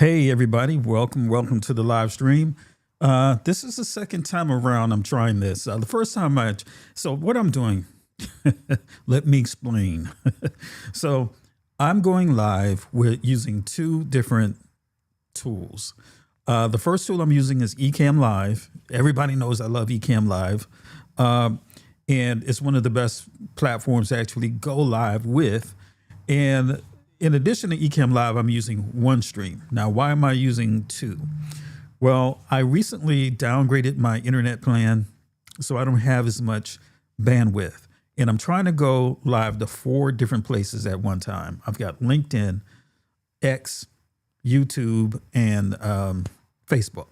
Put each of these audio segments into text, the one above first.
Hey everybody, welcome to the live stream. This is the second time around I'm trying this. The first time so what I'm doing, let me explain. So I'm going live with using two different tools. The first tool I'm using is Ecamm Live. Everybody knows I love Ecamm Live. And it's one of the best platforms to actually go live with. And in addition to Ecamm Live, I'm using OneStream. Now, why am I using two? Well, I recently downgraded my internet plan, so I don't have as much bandwidth. And I'm trying to go live to 4 different places at one time. I've got LinkedIn, X, YouTube, and Facebook.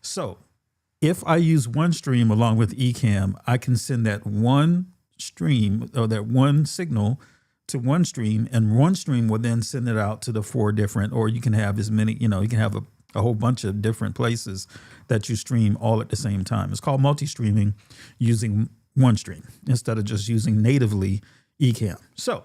So if I use OneStream along with Ecamm, I can send that one stream or that one signal to OneStream, and OneStream will then send it out to the 4 different, or you can have as many, you can have a whole bunch of different places that you stream all at the same time. It's called multi-streaming using OneStream instead of just using natively Ecamm. So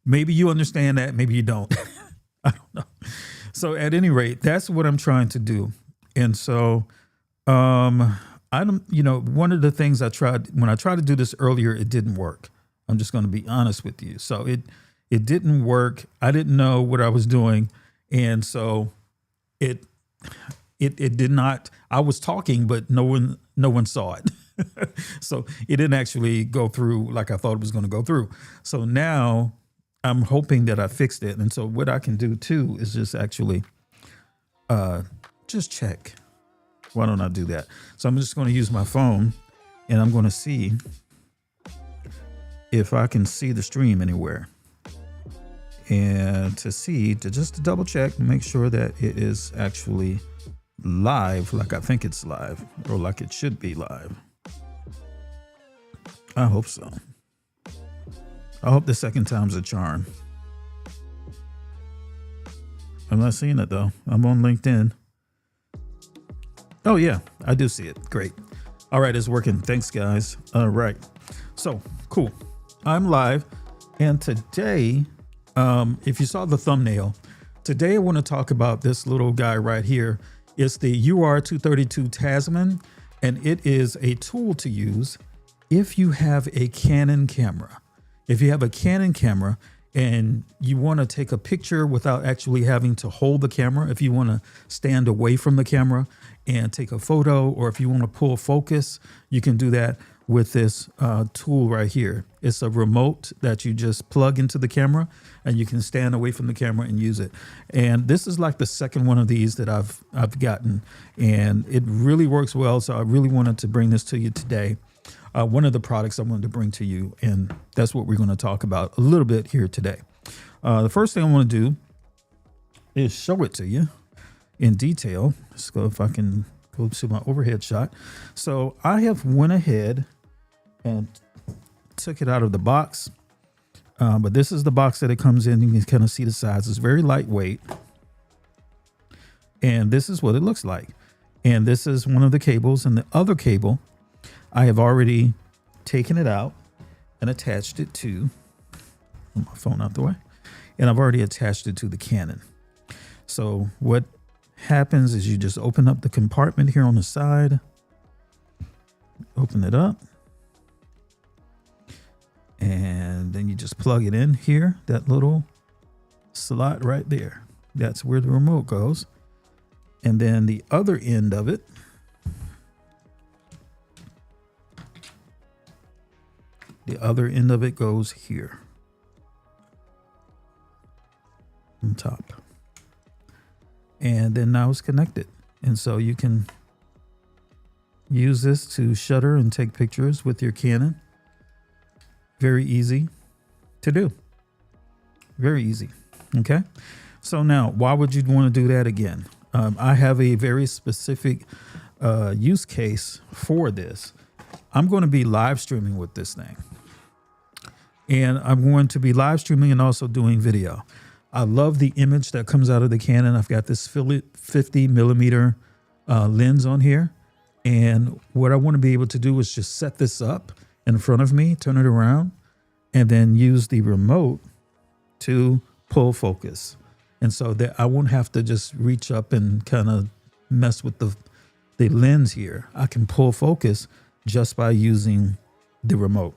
maybe you understand that, maybe you don't. I don't know. So at any rate, that's what I'm trying to do. And so I don't, one of the things I tried, when I tried to do this earlier, it didn't work. I'm just going to be honest with you. So it didn't work. I didn't know what I was doing. And so it did not, I was talking, but no one saw it. So it didn't actually go through like I thought it was going to go through. So now I'm hoping that I fixed it. And so what I can do too is just actually just check. Why don't I do that? So I'm just going to use my phone and I'm going to see if I can see the stream anywhere, and to double check and make sure that it is actually live, like I think it's live, or like it should be live. I hope so. I hope the second time's a charm. I'm not seeing it though. I'm on LinkedIn. Oh yeah, I do see it. Great. All right, it's working. Thanks guys. All right. So cool. I'm live, and today, if you saw the thumbnail, today I want to talk about this little guy right here. It's the UR-232 Tasman, and it is a tool to use if you have a Canon camera. If you have a Canon camera and you want to take a picture without actually having to hold the camera, if you want to stand away from the camera and take a photo, or if you want to pull focus, you can do that with this tool right here. It's a remote that you just plug into the camera and you can stand away from the camera and use it. And this is like the second one of these that I've gotten, and it really works well. So I really wanted to bring this to you today. One of the products I wanted to bring to you, and that's what we're going to talk about a little bit here today. The first thing I want to do is show it to you in detail. Let's go, if I can go to my overhead shot. So I have went ahead and took it out of the box. But this is the box that it comes in. You can kind of see the size. It's very lightweight. And this is what it looks like. And this is one of the cables. And the other cable, I have already taken it out and attached it to, put my phone out the way, and I've already attached it to the Canon. So what happens is you just open up the compartment here on the side, open it up, and then you just plug it in here, that little slot right there. That's where the remote goes. And then the other end of it, goes here on top. And then now it's connected. And so you can use this to shutter and take pictures with your Canon. Very easy to do. Very easy. Okay. So now, why would you want to do that again? I have a very specific use case for this. I'm going to be live streaming with this thing. And I'm going to be live streaming and also doing video. I love the image that comes out of the Canon. I've got this 50 millimeter lens on here. And what I want to be able to do is just set this up in front of me, turn it around, and then use the remote to pull focus. And so that I won't have to just reach up and kind of mess with the lens here. I can pull focus just by using the remote.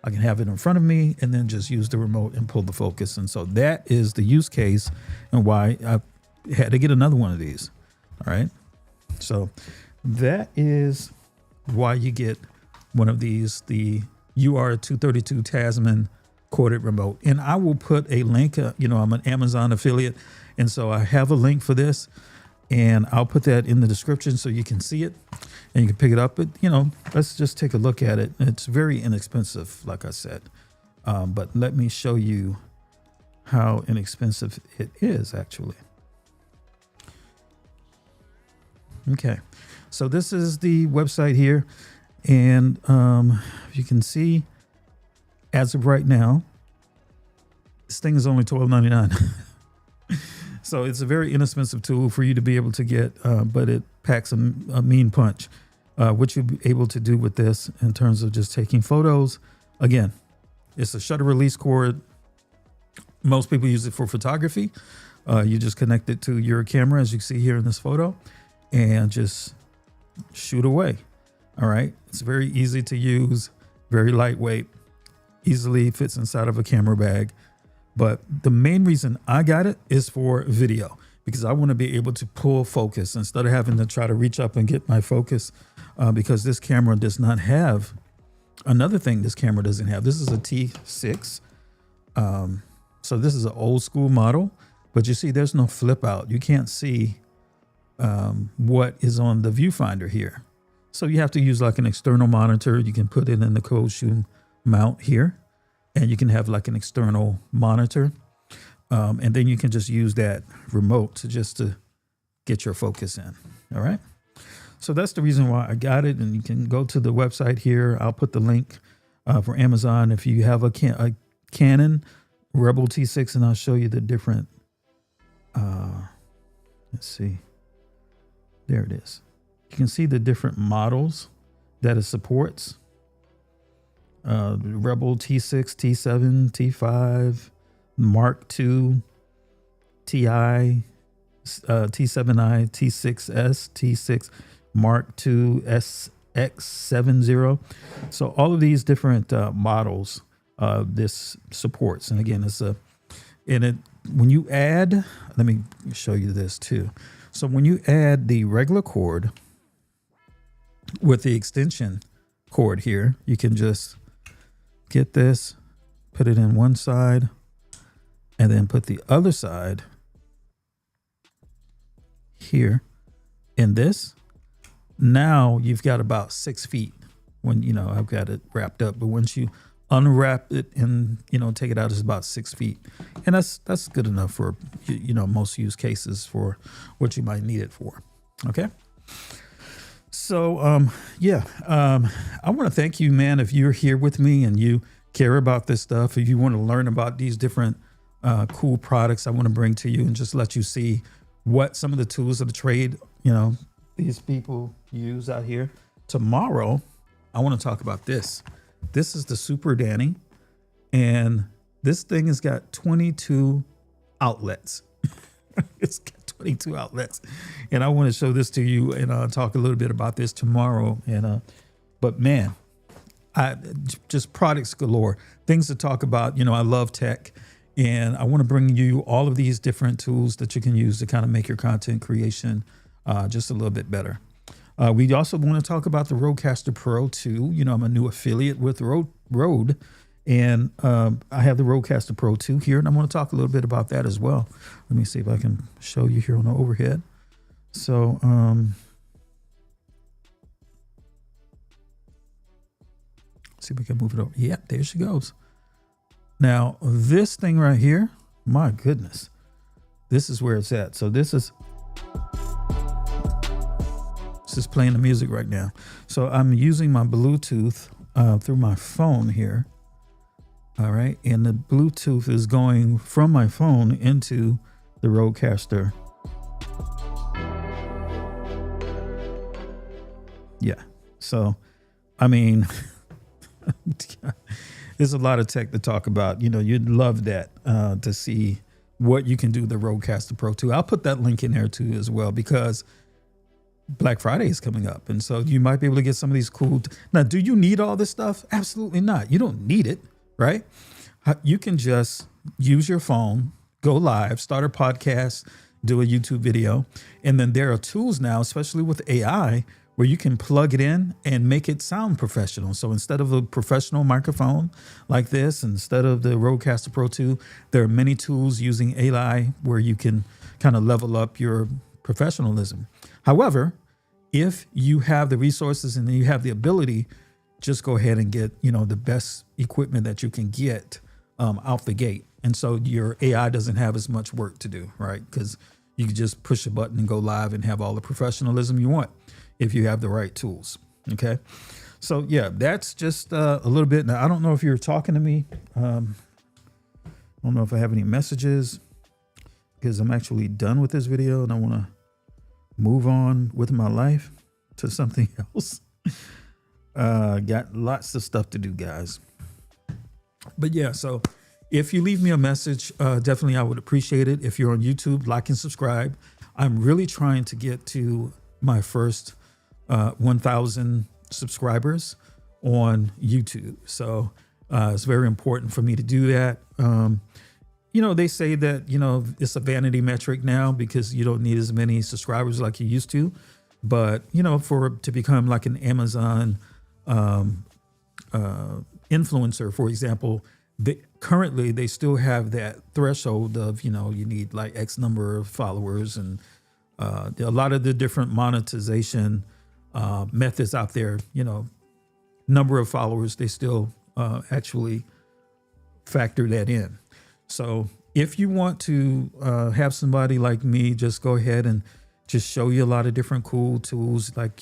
I can have it in front of me and then just use the remote and pull the focus. And so that is the use case and why I had to get another one of these. All right. So that is why you get one of these, the UR-232 Tasman corded remote. And I will put a link, I'm an Amazon affiliate. And so I have a link for this and I'll put that in the description so you can see it and you can pick it up. But, let's just take a look at it. It's very inexpensive, like I said. But let me show you how inexpensive it is actually. Okay, so this is the website here. And you can see, as of right now, this thing is only $12.99. So it's a very inexpensive tool for you to be able to get, but it packs a mean punch. What you'll be able to do with this in terms of just taking photos. Again, it's a shutter release cord. Most people use it for photography. You just connect it to your camera, as you see here in this photo, and just shoot away. All right. It's very easy to use, very lightweight, easily fits inside of a camera bag. But the main reason I got it is for video, because I want to be able to pull focus instead of having to try to reach up and get my focus, because this camera does not have another thing this camera doesn't have. This is a T6. So this is an old school model, but you see there's no flip out. You can't see what is on the viewfinder here. So you have to use like an external monitor. You can put it in the cold shoe mount here, and you can have like an external monitor. And then you can just use that remote to get your focus in. All right. So that's the reason why I got it. And you can go to the website here. I'll put the link for Amazon. If you have a Canon Rebel T6, and I'll show you the different, let's see, there it is. You can see the different models that it supports. Rebel T6, T7, T5, Mark II, TI, T7i, T6S, T6, Mark II, SX70. So all of these different models this supports. And again, when you add, let me show you this too. So when you add the regular cord with the extension cord here, you can just get this, put it in one side, and then put the other side here in this. Now you've got about 6 feet when, I've got it wrapped up, but once you unwrap it and, take it out, it's about 6 feet. And that's good enough for, most use cases for what you might need it for. Okay. So, I want to thank you, man. If you're here with me and you care about this stuff, if you want to learn about these different cool products I want to bring to you and just let you see what some of the tools of the trade, these people use out here. Tomorrow, I want to talk about this. This is the Super Danny, and this thing has got 22 outlets. It's got 22 outlets, and I want to show this to you and talk a little bit about this tomorrow. And but man, just products galore, things to talk about. I love tech, and I want to bring you all of these different tools that you can use to kind of make your content creation just a little bit better. We also want to talk about the Rodecaster Pro 2. I'm a new affiliate with Rode, and I have the Rodecaster Pro 2 here, and I want to talk a little bit about that as well. Let me see if I can show you here on the overhead. So, see if we can move it over. Yeah, there she goes. Now, this thing right here, my goodness, this is where it's at. So this is playing the music right now. So I'm using my Bluetooth through my phone here. All right. And the Bluetooth is going from my phone into the Rodecaster. Yeah. So, I mean, there's a lot of tech to talk about. You'd love that to see what you can do with the Rodecaster Pro 2. I'll put that link in there too as well, because Black Friday is coming up. And so you might be able to get some of these cool. Now, do you need all this stuff? Absolutely not. You don't need it, right? You can just use your phone, go live, start a podcast, do a YouTube video. And then there are tools now, especially with AI, where you can plug it in and make it sound professional. So instead of a professional microphone like this, instead of the Rodecaster Pro 2, there are many tools using AI where you can kind of level up your professionalism. However, if you have the resources and you have the ability, just go ahead and get, the best equipment that you can get out the gate. And so your AI doesn't have as much work to do, right? Because you can just push a button and go live and have all the professionalism you want if you have the right tools. Okay. So yeah, that's just a little bit. Now, I don't know if you're talking to me. I don't know if I have any messages, because I'm actually done with this video and I want to move on with my life to something else. Got lots of stuff to do, guys. But yeah, so if you leave me a message, definitely I would appreciate it. If you're on YouTube, like and subscribe. I'm really trying to get to my first 1,000 subscribers on YouTube. So it's very important for me to do that. They say that, it's a vanity metric now because you don't need as many subscribers like you used to. But, to become like an Amazon influencer, for example, currently they still have that threshold of, you need like X number of followers, and a lot of the different monetization methods out there, number of followers, they still actually factor that in. So if you want to have somebody like me just go ahead and just show you a lot of different cool tools, like,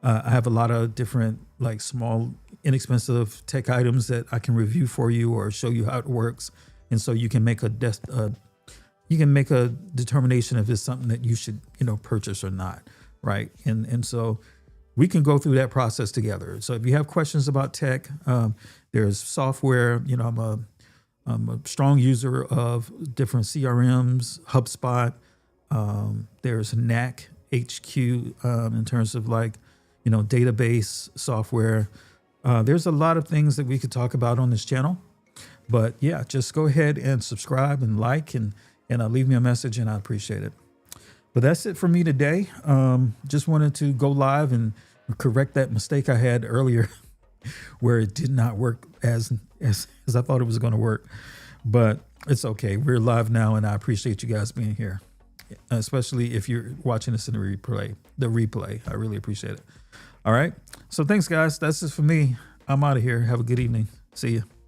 I have a lot of different like small, inexpensive tech items that I can review for you or show you how it works. And so you can make a determination if it's something that you should, purchase or not. Right. And so we can go through that process together. So if you have questions about tech, there's software, I'm a strong user of different CRMs, HubSpot. There's NAC HQ in terms of like, database software. There's a lot of things that we could talk about on this channel. But yeah, just go ahead and subscribe and like and leave me a message, and I appreciate it. But that's it for me today. Just wanted to go live and correct that mistake I had earlier where it did not work as I thought it was going to work. But it's okay. We're live now, and I appreciate you guys being here, especially if you're watching this in the replay. I really appreciate it. All right. So thanks, guys. That's it for me. I'm out of here. Have a good evening. See you.